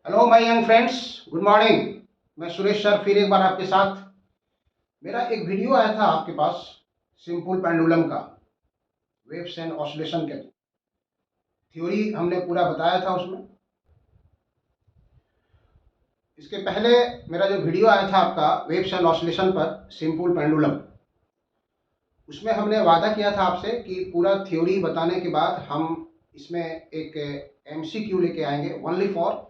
Hello my young friends, good morning. मैं Suresh sir फिर एक बार आपके साथ। मेरा एक वीडियो आया था आपके पास सिंपल पेंडुलम का, वेव्स एंड ऑसिलेशन के थ्योरी हमने पूरा बताया था उसमें। इसके पहले मेरा जो वीडियो आया था आपका वेव्स एंड ऑसिलेशन पर सिंपल पेंडुलम, उसमें हमने वादा किया था आपसे कि पूरा थ्योरी बताने के बाद हम इसमें एक एमसीक्यू लेके आएंगे ओनली फॉर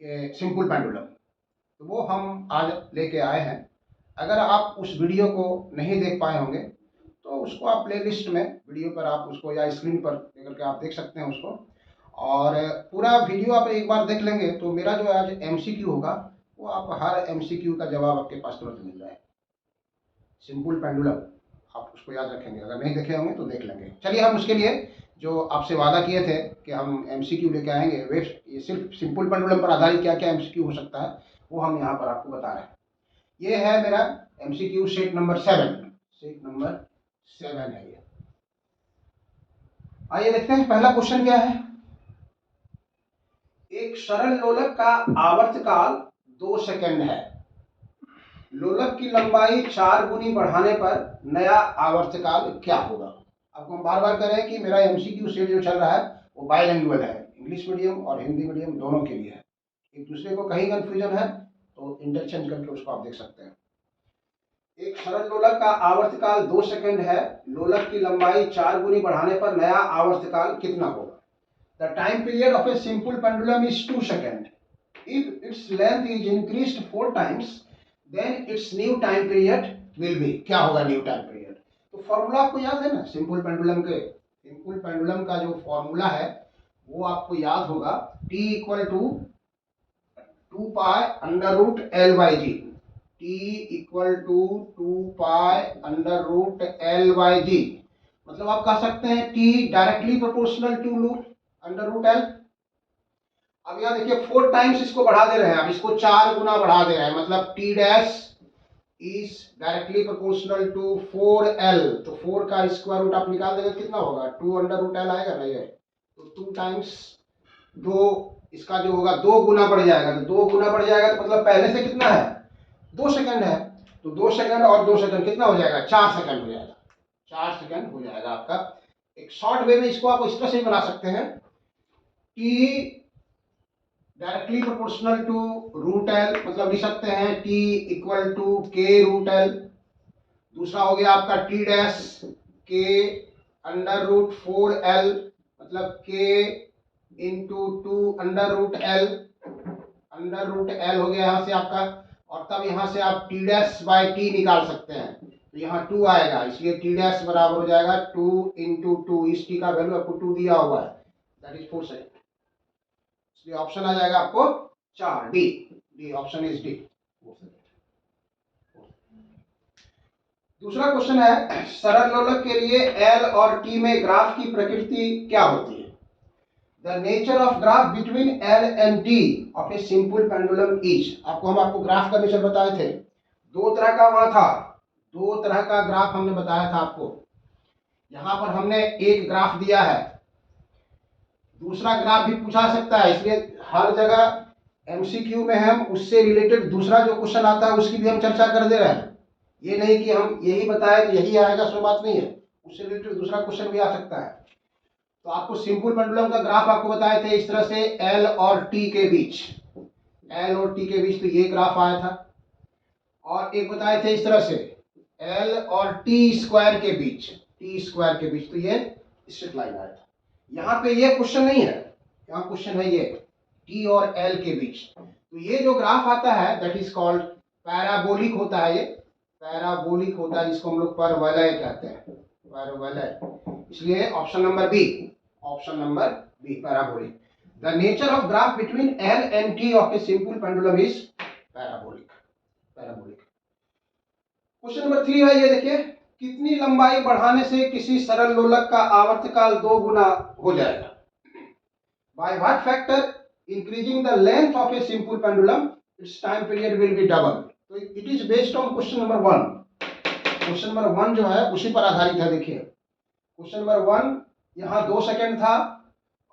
सिंपल पेंडुलम। तो वो हम आज लेके आए हैं। अगर आप उस वीडियो को नहीं देख पाए होंगे तो उसको आप प्लेलिस्ट में वीडियो पर आप उसको या स्क्रीन पर लेकर के आप देख सकते हैं उसको। और पूरा वीडियो आप एक बार देख लेंगे तो मेरा जो आज एमसीक्यू होगा वो आप हर एमसीक्यू का जवाब आपके पास तुरंत मिल जाए। सिंपल पेंडुलम आप उसको याद रखेंगे, अगर नहीं देखे होंगे तो देख लेंगे। चलिए हम उसके लिए जो आपसे वादा किए थे कि हम एमसीक्यू लेके आएंगे, वे ये सिर्फ सिंपल पेंडुलम पर आधारित क्या क्या एमसीक्यू हो सकता है वो हम यहाँ पर आपको बता रहे हैं। ये है मेरा MCQ set number 7। Set number 7 है ये। आइए देखते हैं पहला क्वेश्चन क्या है। एक सरल लोलक का आवर्तकाल 2 सेकंड है। लोलक की लंबाई 4 गुनी बढ़ाने पर नया आवर्तकाल क्या होगा। आपको हम बार बार कह रहे हैं कि मेरा एमसीक्यू सेट जो चल रहा है वो बाइलिंगुअल है, इंग्लिश मीडियम और हिंदी मीडियम दोनों के लिए है। एक दूसरे को कहीं कंफ्यूजन है तो इंटरचेंज करके उसको आप देख सकते हैं। एक सरल लोलक का आवर्तकाल 2 सेकंड है। लोलक की लंबाई 4 गुनी बढ़ाने पर नया आवर्तकाल कितना होगा। The time period of a simple pendulum is 2 second. If its length is increased 4 times then its new time period will be. क्या होगा न्यू टाइम पीरियड। तो फॉर्मूला आपको याद है ना सिंपल पेंडुलम के। सिंपल पेंडुलम का जो फॉर्मूला है वो आपको याद होगा, t equal to 2 pi under root L by G. t equal to 2 pi under root L by G. मतलब आप कह सकते हैं t directly proportional to root under root L. अब यहाँ देखिए 4 टाइम्स इसको बढ़ा दे रहे हैं, अब इसको 4 गुना बढ़ा दे रहे हैं, मतलब t dash is directly proportional to 4l। तो 4 का स्क्वायर रूट आप निकाल देंगे कितना होगा, 2 अंडर रूट एल आएगा ना ये। तो 2 टाइम्स 2, इसका जो होगा 2 गुना बढ़ जाएगा। तो 2 गुना बढ़ जाएगा तो मतलब पहले से कितना है 2 सेकंड है। तो 2 सेकंड और 2 सेकंड कितना हो जाएगा, 4 सेकंड हो जाएगा। 4 सेकंड हो जाएगा आपका। एक शॉर्ट वे में इसको आप इस तरह से बना सकते हैं, t directly proportional to root L, मतलब लिख सकते हैं t equal to K root L. दूसरा हो गया आपका t dash K under root 4l, मतलब k into 2 under root L. Under root L हो गया यहाँ से आपका। और तब यहाँ से आप टी डैश बाई टी निकाल सकते हैं, तो यहाँ 2 आएगा, इसलिए टी डैश बराबर हो जाएगा 2 इंटू 2। इस टी का वैल्यू आपको 2 दिया हुआ है, दैट इज 4 सेकंड। इसलिए ऑप्शन आ जाएगा आपको 4, D. D option is D. दूसरा क्वेश्चन है, सरल लोलक के लिए एल और टी में ग्राफ की प्रकृति क्या होती है। The nature of graph between L and T of a simple pendulum is। आपको ग्राफ का नेचर बताए थे, 2 तरह का वहां था, 2 तरह का ग्राफ हमने बताया था आपको। यहां पर हमने एक ग्राफ दिया है, दूसरा ग्राफ भी पूछा सकता है, इसलिए हर जगह एमसीक्यू में हम उससे रिलेटेड दूसरा जो क्वेश्चन आता है उसकी भी हम चर्चा कर दे रहे हैं। ये नहीं कि हम यही बताए तो यही आएगा, सो बात नहीं है, उससे रिलेटेड दूसरा क्वेश्चन भी आ सकता है। तो आपको सिंपल पेंडुलम का ग्राफ आपको बताए थे इस तरह से, एल और टी के बीच, एल और टी के बीच तो ये ग्राफ आया था। और एक बताए थे इस तरह से एल और टी स्क्वायर के बीच, टी स्क्वायर के बीच तो ये स्ट्रेट लाइन आया था। यहाँ पे ये क्वेश्चन नहीं है, यहाँ क्वेश्चन है ये टी और एल के बीच। तो ये जो ग्राफ आता है दैट इज कॉल्ड पैराबोलिक होता है। ये पैराबोलिक होता है, जिसको हम लोग परवलय कहते हैं, परवलय। इसलिए option number B, option number B parabolic. The nature of graph between L and T of a simple pendulum is parabolic. Parabolic. Question number 3 है, ये देखिए, कितनी लंबाई बढ़ाने से किसी सरल लोलक का आवर्तकाल 2 गुना हो जाएगा। By what factor increasing the length of a simple pendulum its time period will be double. तो it is based on question number 1। Question number 1 जो है उसी पर आधारित है। देखिए क्वेश्चन नंबर 1 यहाँ 2 सेकंड था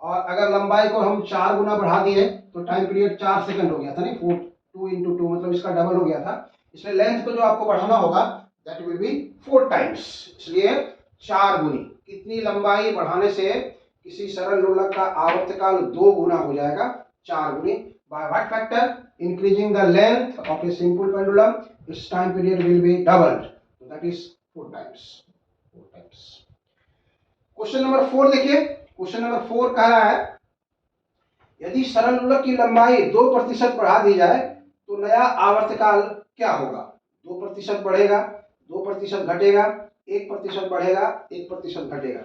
और अगर लंबाई को हम 4 गुना बढ़ा दिए तो टाइम पीरियड 4 सेकंड हो गया था नहीं, 4 2 into 2 मतलब इसका डबल हो गया था। इसलिए लेंथ को जो आपको बढ़ाना होगा दैट विल बी 4 टाइम्स, इसलिए 4 गुनी। कितनी लंबाई बढ़ाने से किसी सरल लोलक का आवर्तकाल 2 गुना हो जाएगा? 4 गुनी। Bye what factor? Increasing the length of a simple pendulum its time period will B doubled, so that is 4 times, 4 times। Question number 4 देखिए। क्वेश्चन नंबर 4 कह रहा है यदि सरल लोलक की लंबाई 2% बढ़ा दी जाए तो नया आवर्तकाल क्या होगा? 2% बढ़ेगा, 2% घटेगा, 1% बढ़ेगा, 1% घटेगा।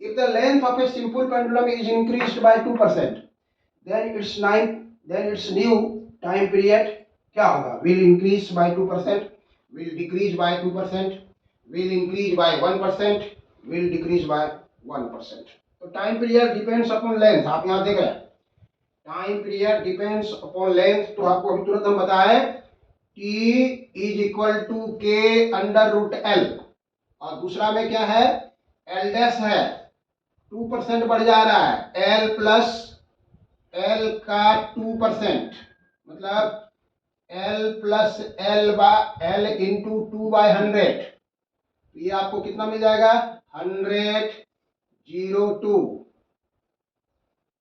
If the length of a simple pendulum is increased by 2%, then its new time period क्या होगा? Will increase by 2%, will decrease by 2%, will increase by 1%, will decrease by 1%। तो time period depends upon length, आप यहाँ देख रहे हैं time period depends upon length. तो आपको अभी तुरंत हम बताए T is equal to K under root L, और दूसरा में क्या है? L डैश है, 2% बढ़ जा रहा है, L प्लस L का 2%, मतलब L प्लस L इंटू 2/100, तो ये आपको कितना मिल जाएगा? 100/02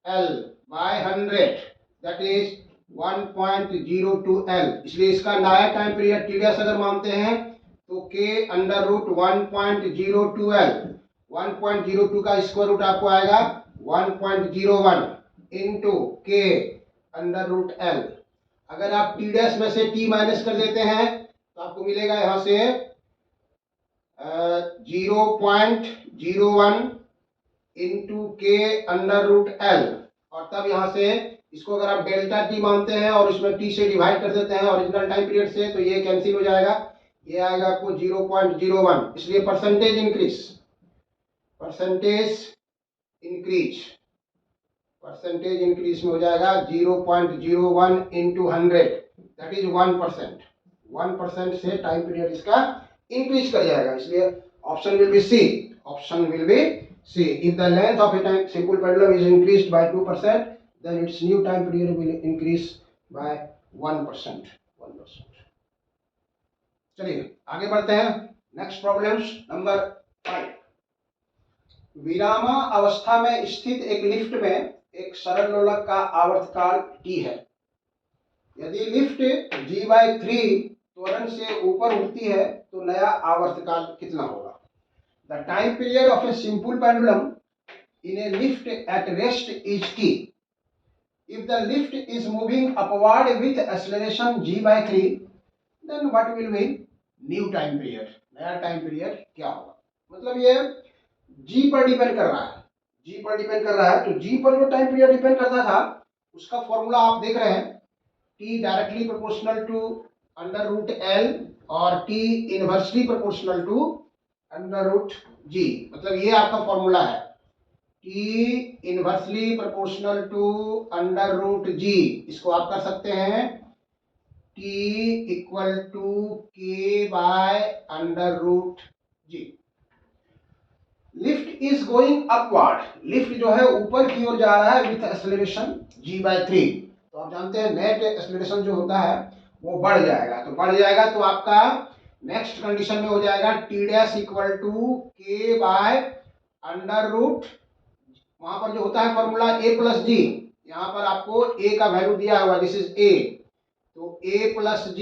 L by 100 that is 1.02 L। इसलिए इसका नया टाइम पीरियड T डैश अगर मानते हैं तो K अंडर रूट 1.02 L, 1.02 का स्क्वायर रूट आपको आएगा 1.01 into K under root L। अगर आप T डैश में से T माइनस कर देते हैं तो आपको मिलेगा यहाँ से 0.01 into K under root L, और तब यहाँ से इसको अगर आप डेल्टा T मानते हैं और इसमें T से डिवाइड कर देते हैं ओरिजिनल टाइम पीरियड से, तो ये कैंसिल हो जाएगा, ये आएगा आपको 0.01। इसलिए परसेंटेज इंक्रीज में हो जाएगा 0.01 इंटू 100 दैट इज 1%। 1% से टाइम पीरियड इसका इंक्रीज कर जाएगा, इसलिए option will be C. Option will be C. If the length of a simple pendulum is increased by 2%, then its new time period will increase by 1%। चलिए आगे बढ़ते हैं। Next problems number 5। Virama अवस्था में स्थित एक लिफ्ट में एक सरल लोलक का आवर्तकाल T है। यदि लिफ्ट G/3 त्वरण से ऊपर उठती है तो नया आवर्तकाल कितना होगा? The time period of a simple pendulum in a lift at rest is T. If the lift is moving upward with acceleration G/3, then what will be new time period? नया टाइम पीरियड क्या होगा? मतलब ये G पर depend कर रहा है, G पर डिपेंड कर रहा है। तो G पर जो टाइम पीरियड डिपेंड करता था उसका फॉर्मूला आप देख रहे हैं, T directly proportional to under root L और T inversely proportional to under root G, मतलब ये आपका फॉर्मूला है, T inversely proportional to under root G। इसको आप कर सकते हैं T equal to K by under root G। Lift is going upward, lift जो है ऊपर की ओर जा रहा है विथ एक्सेलरेशन G/3। तो आप जानते हैं नेट एक्सेलरेशन जो होता है वो बढ़ जाएगा, तो बढ़ जाएगा तो आपका नेक्स्ट कंडीशन में हो जाएगा T dash equal to K by under root, वहां पर जो होता है फॉर्मूला A प्लस G, यहाँ पर आपको A का वैल्यू दिया हुआ, दिस इज A, तो A प्लस G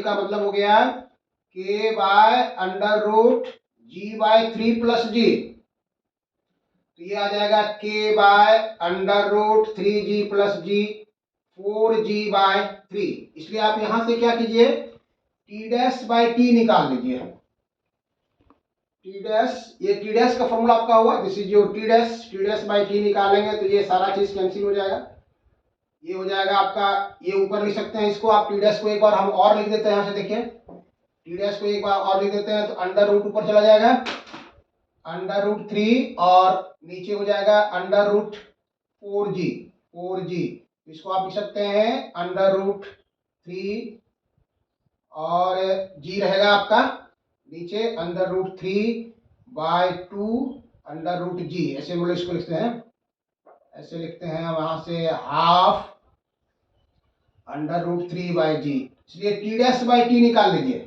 का मतलब हो गया K by under root G/3 plus G, तो ये आ जाएगा K by under root 3G plus G 4G/3। इसलिए आप यहां से क्या कीजिए, T डैश बाय T निकाल लीजिए। T डैश, ये T डैश का फॉर्मूला आपका हुआ, this is your T dash by T निकालेंगे तो ये सारा चीज कैंसिल हो जाएगा, ये हो जाएगा आपका, ये ऊपर लिख सकते हैं इसको आप। T डैश को एक बार हम और लिख देते हैं, यहाँ से देखिए T डैश को एक बार और लिख देते हैं तो अंडर रूट ऊपर चला जाएगा अंडर रूट 3 और नीचे हो जाएगा अंडर रूट 4G। इसको आप लिख सकते हैं अंडर रूट 3 और G रहेगा आपका नीचे under root 3/2 under root G, ऐसे हम लोग इसको लिखते हैं। ऐसे लिखते हैं वहां से हाफ √3/g, इसलिए t'/t निकाल लीजिए।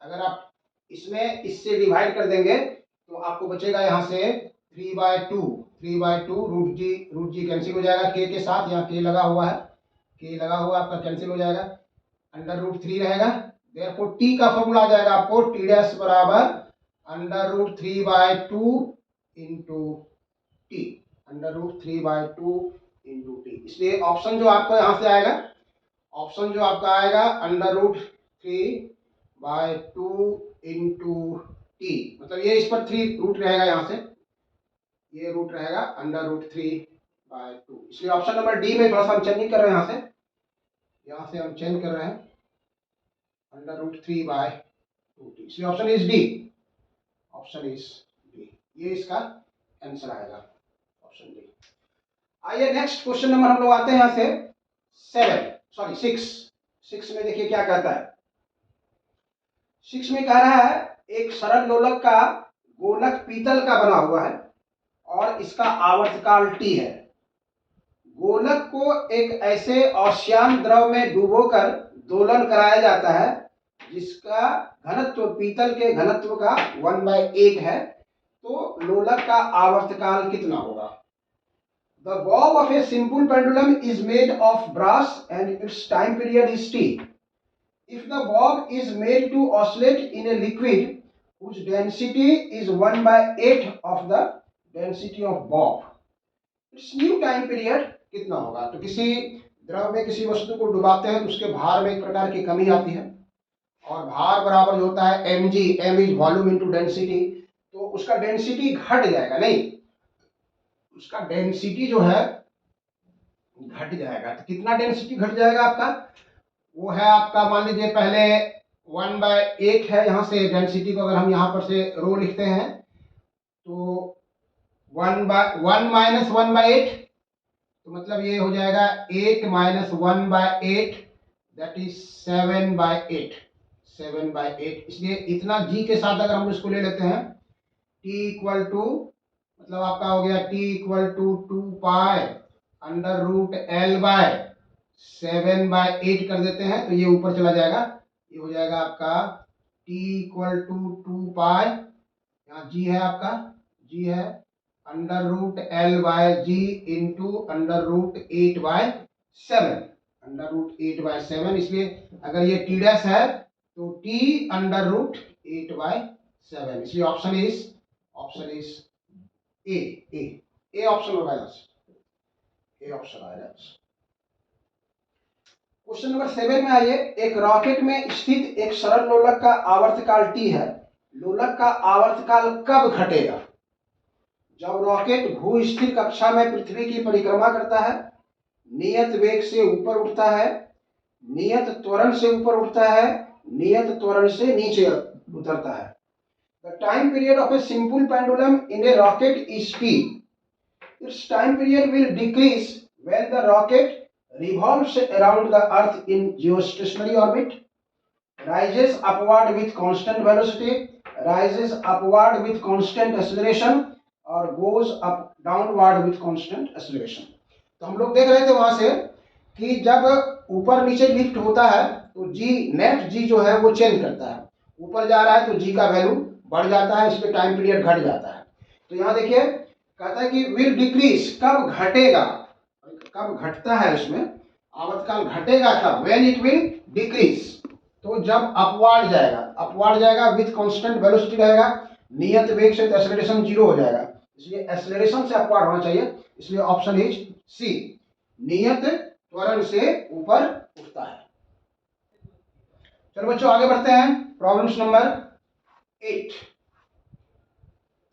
अगर आप इसमें इससे डिवाइड कर देंगे तो आपको बचेगा यहाँ से 3/2 √g कैंसिल हो जाएगा k के साथ, यहाँ k लगा हुआ है, k लगा हुआ आपका कैंसिल हो जाएगा, √3 रहेगा। देयरफॉर t का फॉर्मूला आ जाएगा आपको t' बराबर √3/2 इंटू t, √3/2 इंटू टी। इसलिए ऑप्शन जो आपको यहाँ से आएगा, ऑप्शन जो आपका आएगा √3/2 इंटू टी, मतलब ये इस पर 3 रूट रहेगा, यहाँ से ये रूट रहेगा √3/2, इसलिए ऑप्शन नंबर डी में थोड़ा सा हम चेंजिंग कर रहे हैं, यहाँ से हम चेंज कर रहे हैं √3/2 टी, इसलिए option is D, option is D, ये इसका आंसर आएगा, ऑप्शन डी। आइए नेक्स्ट क्वेश्चन नंबर हम लोग आते हैं यहाँ से 6 में देखिए क्या कहता है। 6 में कह रहा है एक सरल लोलक का गोलक पीतल का बना हुआ है और इसका आवर्तकाल t है। गोलक को एक ऐसे अश्यान द्रव में डुबोकर दोलन कराया जाता है जिसका घनत्व पीतल के घनत्व का 1/8 है, तो लोलक का आवर्तकाल कितना होगा? The bob of a simple pendulum is made of brass and its time period is t. If the bob is made to oscillate in a liquid whose density is 1/8 of the density of bob, its new time period कितना होगा? तो किसी द्रव में किसी वस्तु को डुबाते हैं तो उसके भार में एक प्रकार की कमी आती है, और भार बराबर जो होता है mg, m is volume into density, तो उसका डेंसिटी घट जाएगा, नहीं उसका डेंसिटी जो है घट जाएगा। तो कितना डेंसिटी घट जाएगा आपका? वो है आपका, मान लीजिए पहले 1/8 है, यहाँ से डेंसिटी को अगर हम यहाँ पर से रो लिखते हैं तो 1 माइनस 1/8, तो मतलब ये हो जाएगा 8 माइनस 1/8, दैट इज 7/8, इसलिए इतना जी के साथ अगर हम इसको ले लेते हैं t इक्वल टू, मतलब आपका हो गया t इक्वल टू 2π √L/7/8 कर देते हैं तो ये ऊपर चला जाएगा, ये हो जाएगा आपका t इक्वल टू 2π, यहाँ g है आपका, g है √L/g इंटू √8/7, इसलिए अगर ये t डैश है तो t √8/7, इसलिए ऑप्शन इज ए ऑप्शन होगा, ए ऑप्शन आएगा। क्वेश्चन नंबर 7 में आइए। एक रॉकेट में स्थित एक सरल लोलक का आवर्तकाल t है। लोलक का आवर्तकाल कब घटेगा? जब रॉकेट भू-स्थिर कक्षा में पृथ्वी की परिक्रमा करता है, नियत वेग से ऊपर उठता है, नियत त्वरण से ऊपर उठता है, नियत त्वरण से नीचे उतरता है। The time period of a simple pendulum in a rocket is t. Its time period will decrease when the rocket revolves around the earth in geostationary orbit, rises upward with constant velocity, rises upward with constant acceleration, और goes up downward with constant acceleration। तो हम लोग देख रहे थे वहां से कि जब ऊपर नीचे लिफ्ट होता है तो जी नेट जी जो है वो चेंज करता है, ऊपर जा रहा है तो जी का वैल्यू बढ़ जाता है, इसमें टाइम पीरियड घट जाता है। तो यहाँ देखिए कहता है कि विल डिक्रीज, कब घटेगा, कब घटता है, इसमें आवर्तकाल घटेगा कब? व्हेन इट विल डिक्रीज, तो जब अपवार्ड जाएगा विथ कांस्टेंट वेलोसिटी रहेगा, नियत वेग से एक्सेलरेशन 0 हो जाएगा, इसलिए एक्सेलरेशन से अपवार्ड होना चाहिए, इसलिए ऑप्शन इज सी, नियत त्वरण से ऊपर उठता है। चलो बच्चों आगे बढ़ते हैं। Problems number 8।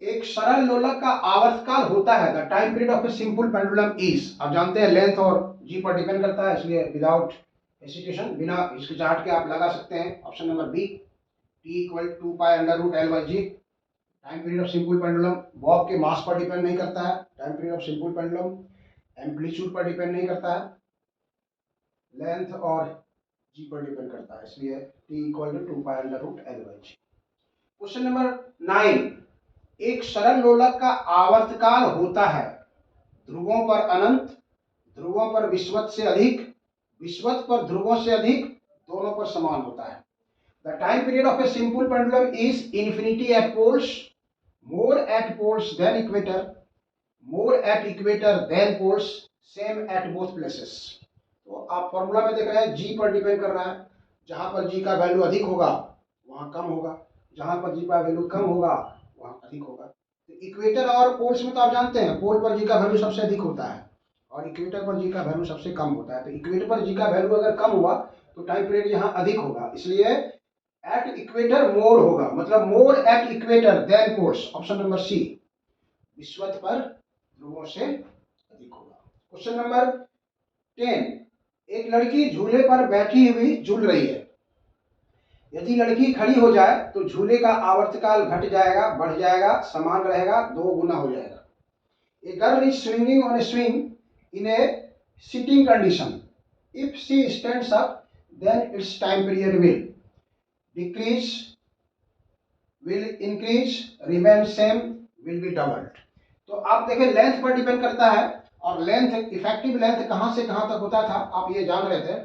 एक सरल लोलक का आवर्तकाल होता है, the time period of a simple pendulum is, आप जानते हैं लेंथ और जी पर डिपेंड करता है, इसलिए विदाउट हेसिटेशन, बिना हिचकिचाहट के आप लगा सकते हैं option number B, T equal 2π √L/g। Time period of simple pendulum bob के मास पर डिपेंड नहीं करता है, time period of simple pendulum amplitude पर डिपेंड नहीं करता है, लेंथ और जी पर डिपेंड करता है, इसलिए T equal to 2π √L/g। Question number 9। एक सरल लोलक का आवर्तकाल होता है, ध्रुवों पर अनंत, ध्रुवों पर विषुवत से अधिक, विषुवत पर ध्रुवों से अधिक, दोनों पर समान होता है। The time period of a simple pendulum is infinity at poles, more at poles than equator, more at equator than poles, same at both places. तो आप फॉर्मूला में देख रहे हैं जी पर डिपेंड कर रहा है। जहां पर जी का वैल्यू अधिक होगा वहां कम होगा, जहां पर जी का वैल्यू कम होगा वहां अधिक होगा। तो इक्वेटर और पोल्स में तो आप जानते हैं पोल पर जी का वैल्यू सबसे अधिक होता है और इक्वेटर पर जी का वैल्यू सबसे कम होता है। तो इक्वेटर पर जी का वैल्यू अगर कम हुआ तो टाइम पीरियड यहाँ अधिक होगा, इसलिए एट इक्वेटर मोर होगा, मतलब more at equator than poles, option number C, विषुवत पर ध्रुवों से अधिक होगा। क्वेश्चन नंबर 10, एक लड़की झूले पर बैठी हुई झूल रही है। यदि लड़की खड़ी हो जाए तो झूले का आवर्तकाल घट जाएगा, बढ़ जाएगा, समान रहेगा, 2 गुना हो जाएगा। A girl is swinging on a swing in a sitting condition. If she stands up, then its time period will decrease, will increase, remain same, will be doubled. तो आप देखें लेंथ पर डिपेंड करता है और लेंथ, इफेक्टिव लेंथ कहां से कहां तक होता था आप ये जान रहे थे,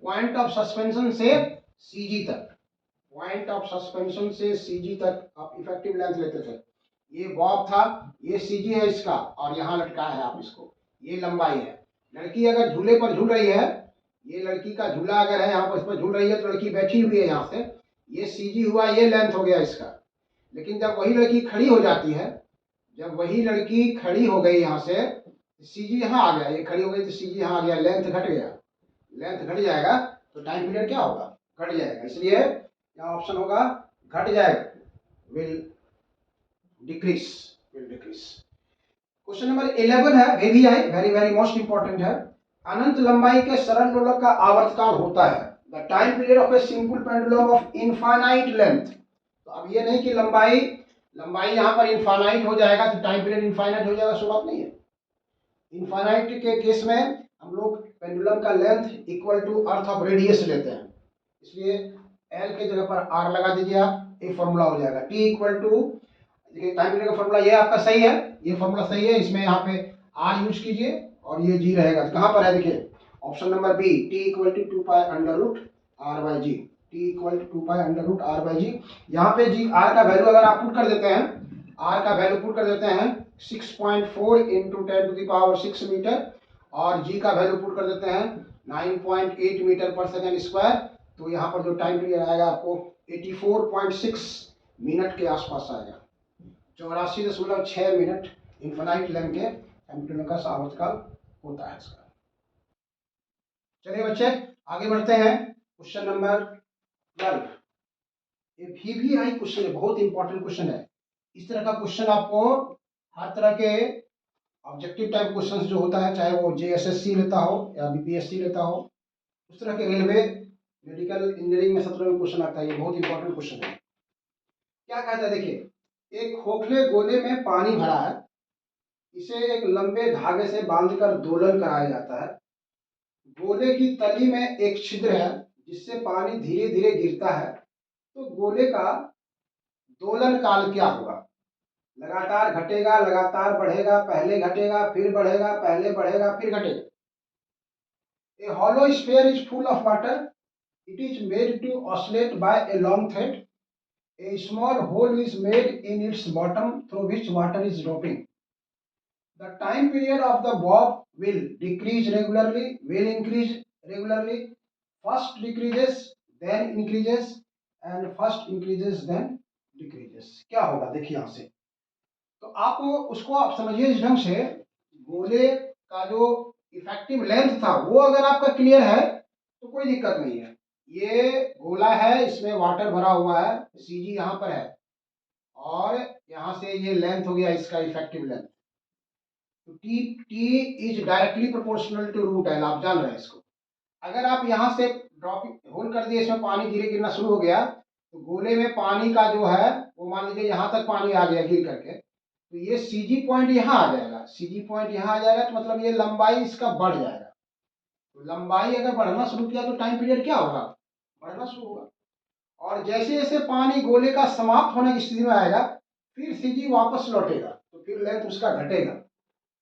पॉइंट ऑफ सस्पेंशन से सीजी तक, पॉइंट ऑफ सस्पेंशन से सीजी तक आप इफेक्टिव लेंथ लेते थे। ये बॉब था, ये सीजी है इसका और यहाँ लटका है आप इसको, ये लंबाई है। लड़की अगर झूले पर झूल रही है, ये लड़की का झूला अगर है यहाँ पर, इस पर झूल रही है तो लड़की बैठी हुई है यहाँ से, ये सीजी हुआ, ये लेंथ हो गया इसका। लेकिन जब वही लड़की खड़ी हो जाती है, जब वही लड़की खड़ी हो गई यहाँ से, सीजी यहाँ आ गया, ये खड़ी हो गई तो सीजी यहाँ आ गया, लेंथ घट गया, लेंथ घट जाएगा तो टाइम पीरियड क्या होगा, घट जाएगा। इसलिए यहाँ ऑप्शन होगा घट जाएगा, will decrease, will decrease. Question number 11 है, VVI, very very most important है। अनंत लंबाई के सरल लोलक का आवर्तकाल होता है। The time period of a simple pendulum of infinite length. तो अब ये नहीं कि लंबाई यहाँ पर इनफाइनाइट हो जाएगा तो टाइम पीरियड इनफाइनाइट हो जाएगा, सो बात नहीं है। इनफाइनाइट के केस में हम लोग पेंडुलम का length equal to earth of radius लेते हैं, इसलिए एल के जगह पर आर लगा दीजिए आप, ये फॉर्मूला हो जाएगा टी इक्वल टू, देखिए टाइम पीरियड का फॉर्मूला ये आपका सही है, ये फॉर्मूला सही है, इसमें यहाँ पे आर यूज कीजिए और ये जी रहेगा, तो कहाँ पर है देखिए option number B, T equal to 2 pi under root R by G, T equal to 2 pi under root R by G. यहाँ पे जी आर का वैल्यू अगर आप पुट कर देते हैं, आर का वैल्यू पुट कर देते हैं 6.4 इंटू 10⁻6 मीटर और जी का वैल्यू पुट कर देते हैं 9.8 मीटर पर सेकेंड स्क्वायर, तो यहाँ पर जो टाइम पीरियड आएगा आपको 84.6 मिनट के आसपास आएगा, 84.6 मिनट इन्फिनाइट लेंथ के पेंडुलम का आवर्तकाल होता है इसका। चलिए बच्चे आगे बढ़ते हैं, क्वेश्चन नंबर 12, ये वीवीआई क्वेश्चन है, बहुत इंपॉर्टेंट क्वेश्चन है। इस तरह का क्वेश्चन आपको हर तरह के ऑब्जेक्टिव टाइप क्वेश्चन जो होता है, चाहे वो जेएसएससी लेता हो या बीपीएससी लेता हो, उस तरह के रेलवे, मेडिकल, इंजीनियरिंग में सब तरह का क्वेश्चन आता है, ये बहुत इंपॉर्टेंट क्वेश्चन है। क्या कहता है देखिए, एक खोखले गोले में पानी भरा है, इसे एक लंबे धागे से बांधकर दोलन कराया जाता है। गोले की तली में एक छिद्र है जिससे पानी धीरे धीरे गिरता है, तो गोले का दोलन काल क्या होगा? लगातार घटेगा, लगातार बढ़ेगा, पहले घटेगा फिर बढ़ेगा, पहले बढ़ेगा फिर घटेगा। A hollow sphere is full of water. It is made to oscillate by a long thread. A small hole is made in its bottom through which water is dropping. The time period of the bob will decrease regularly, will increase regularly. First decreases, then increases, and first increases, then decreases. क्या होगा देखिए यहाँ से, तो आप उसको आप समझिए इस ढंग से, गोले का जो इफेक्टिव लेंथ था वो अगर आपका क्लियर है तो कोई दिक्कत नहीं है। ये गोला है, इसमें वाटर भरा हुआ है, सीजी यहाँ पर है और यहाँ से ये लेंथ हो गया इसका इफेक्टिव लेंथ, तो T is directly proportional to root L, आप जान रहे हैं इसको। अगर आप यहाँ से ड्रॉपिंग होल कर दिए, इसमें पानी धीरे गिरना शुरू हो गया, तो गोले में पानी का जो है वो मान लीजिए यहाँ तक पानी आ गया गिर करके, तो ये सीजी पॉइंट यहाँ आ जाएगा, सीजी पॉइंट यहाँ आ जाएगा, तो मतलब ये लंबाई इसका बढ़ जाएगा। तो लंबाई अगर बढ़ना शुरू किया तो टाइम पीरियड क्या होगा, बढ़ना शुरू होगा। और जैसे जैसे पानी गोले का समाप्त होने की स्थिति में आएगा, फिर सीजी वापस लौटेगा, तो फिर लेंथ उसका घटेगा।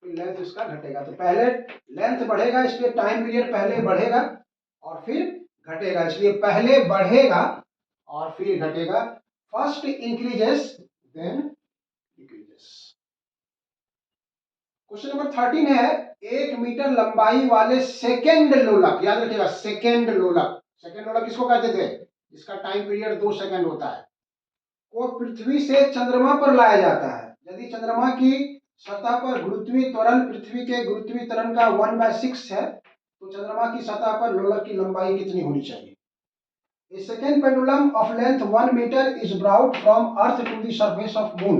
फिर लेंथ इसका घटेगा। तो पहले लेंथ बढ़ेगा इसलिए टाइम पीरियड पहले बढ़ेगा और फिर घटेगा, इसलिए पहले बढ़ेगा और फिर घटेगा। First increases then decreases. Question number 13 है, 1 मीटर लंबाई वाले सेकेंड लोलक, याद रखिएगा सेकेंड लोलक, सेकेंड लोलक किसको कहते थे, जिसका टाइम पीरियड 2 सेकेंड होता है, को पृथ्वी से चंद्रमा पर लाया जाता है। यदि चंद्रमा की सतह पर गुरुत्वीय त्वरण पृथ्वी के गुरुत्वीय त्वरण का 1/6 है, तो चंद्रमा की सतह पर लोलक की लंबाई कितनी होनी चाहिए। A second pendulum of length 1 meter is brought from Earth to the surface of Moon.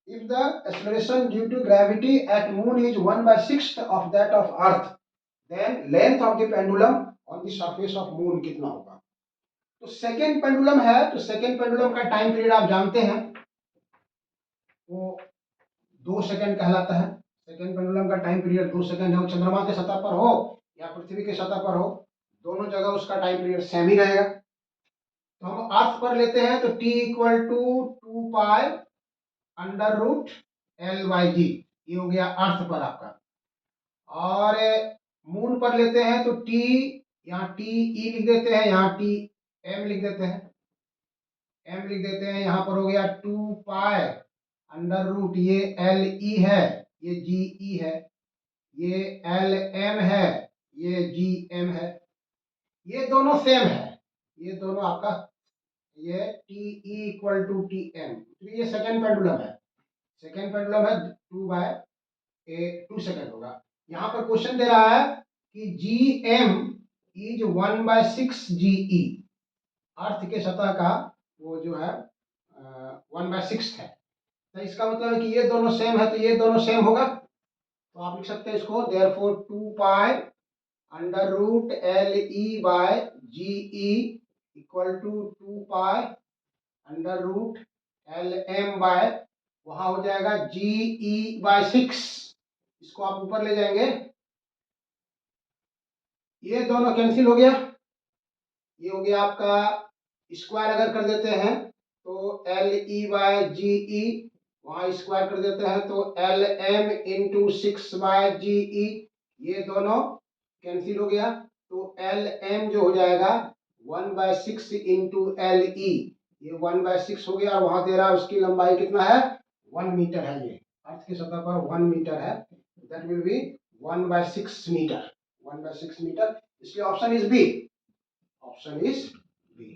If the acceleration due to gravity at Moon is 1/6 of that of Earth, then length of the pendulum on the surface of Moon कितना होगा। तो second pendulum है, तो second pendulum का time period आप जानते हैं, वो 2 सेकेंड कहलाता है। सेकेंड पेंडुलम का टाइम पीरियड 2 सेकेंड है। वो चंद्रमा के सतह पर हो या पृथ्वी के सतह पर हो, दोनों जगह उसका टाइम पीरियड सेम ही रहेगा। तो हम अर्थ पर लेते हैं तो t equal to 2 pi under root L/G, ये हो गया अर्थ पर आपका। और मून पर लेते हैं तो t, यहाँ t e लिख देते हैं, यहाँ t m लिख देते हैं, m लिख देते हैं, यहाँ पर हो गया 2 पाई अंडर रूट, ये एल ई है, ये जी ई है, ये एल एम है, ये जी एम है, ये दोनों सेम है, ये दोनों आपका, ये T E equal to T M. तो ये सेकेंड पेंडुलम है, सेकेंड पेंडुलम है 2 सेकेंड होगा। यहाँ पर क्वेश्चन दे रहा है कि जी एम इज 1/6 जी ई, अर्थ के सतह का वो जो है 1/6 है। तो इसका मतलब है कि ये दोनों सेम है, तो ये दोनों सेम होगा, तो आप लिख सकते हैं इसको therefore 2 pi under root L E by G E equal to 2 pi under root L M by, वहां हो जाएगा जी ई बाय 6, इसको आप ऊपर ले जाएंगे, ये दोनों कैंसिल हो गया, ये हो गया आपका स्क्वायर अगर कर देते हैं तो एल ई बाय जी ई, वहां स्क्वायर कर देते हैं तो एल एम इंटू 6/GE, ये दोनों कैंसिल हो गया, तो एल एम जो हो जाएगा 1/6 इंटू एल ई, ये 1/6 हो गया, और वहां दे रहा है उसकी लंबाई कितना है 1 मीटर है, ये अर्थ की सतह पर 1 मीटर है, that will be 1/6 metre, 1/6 metre, इसलिए option is B, option is B.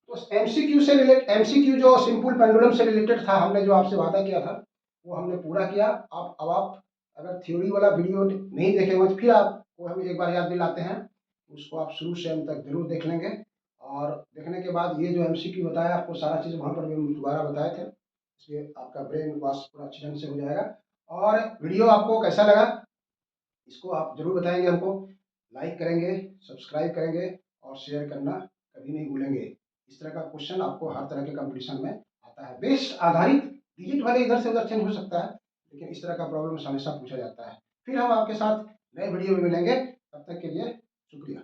तो एमसीक्यू से रिलेटेड, एमसीक्यू जो सिंपल पेंडुलम से रिलेटेड था, हमने जो आपसे वादा किया था वो हमने पूरा किया। अब आप अगर थ्योरी वाला वीडियो नहीं देखे हुए तो फिर आपको हम एक बार याद दिलाते हैं, उसको आप शुरू से अंत तक जरूर देख लेंगे, और देखने के बाद ये जो एमसीक्यू बताया आपको सारा चीज़ वहाँ पर भी हम दोबारा बताए थे, इसलिए आपका ब्रेन वॉश पूरा अच्छे ढंग से हो जाएगा। और वीडियो आपको कैसा लगा इसको आप जरूर बताएंगे हमको, लाइक करेंगे, सब्सक्राइब करेंगे और शेयर करना कभी नहीं भूलेंगे। इस तरह का क्वेश्चन आपको हर तरह के कंपटीशन में आता है, बेस्ड आधारित, डिजिट वाले इधर से उधर चेंज हो सकता है, लेकिन इस तरह का प्रॉब्लम हमेशा पूछा जाता है। फिर हम आपके साथ नए वीडियो में मिलेंगे, तब तक के लिए शुक्रिया।